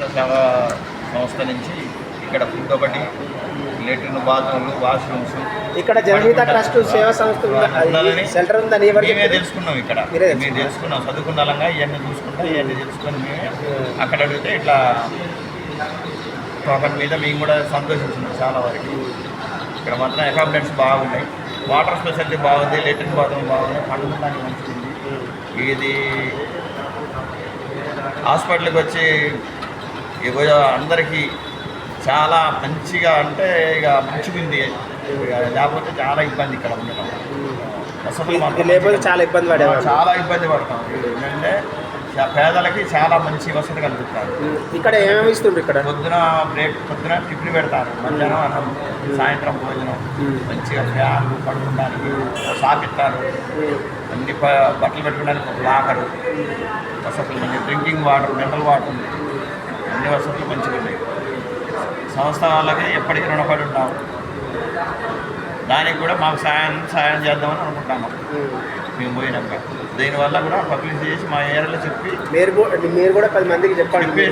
స్వచ్ఛత సేవా సంస్థ నుంచి ఇక్కడ ఫుడ్ ఒకటి, లెట్రిన్, బాత్రూమ్లు, వాష్రూమ్స్, ఇక్కడ జనహిత ట్రస్ట్ సేవా సంస్థ సెంటర్ ఉందని మేమే తెలుసుకున్నాం. ఇక్కడ మేము తెలుసుకున్నాం, చదువుకున్నాలంగా ఇవన్నీ చూసుకుంటాం. ఇవన్నీ తెలుసుకొని మేమే అక్కడ అడిగితే ఇట్లా టోకన్ మీద మేము కూడా సంతోషిస్తున్నాం చాలా వరకు. ఇక్కడ మాత్రం అకామిడేట్స్ బాగున్నాయి, వాటర్ ఫెసిలిటీ బాగుంది, లెట్రిన్ బాత్రూమ్ బాగుంది, పండుగడానికి మంచిది. ఇది హాస్పిటల్కి వచ్చి అందరికీ చాలా మంచిగా, అంటే ఇక మంచిగా ఉంది. లేకపోతే చాలా ఇబ్బంది ఇక్కడ ఉండటం, అసలు లేకపోతే చాలా ఇబ్బంది పడేవారు, చాలా ఇబ్బంది పడతాం. ఏంటంటే పేదలకి చాలా మంచి వసతి కలుగుతారు. ఇక్కడ ఏమేమి ఇస్తుండ్రు? ఇక్కడ పొద్దున టిఫిన్ పెడతారు, మధ్యాహ్నం అన్నం, సాయంత్రం భోజనం, మంచిగా ఫ్యాన్లు పడుకోవడానికి సాపిస్తారు, అన్ని బట్టలు పెట్టుకోవడానికి ఒక లాకరు, వసతులు మంచి డ్రింకింగ్ వాటర్, మినరల్ వాటర్, అన్ని వసతులు మంచిగా ఉన్నాయి. సంస్థ వాళ్ళకి ఎప్పటికీ రుణపడి ఉంటాము. దానికి కూడా మాకు సాయం చేద్దామని అనుకుంటాము మేము పోయినాక. దీనివల్ల కూడా పబ్లిసిటీ చేసి మా ఏరియాలో చెప్పి మీరు కూడా 10 మందికి చెప్పండి.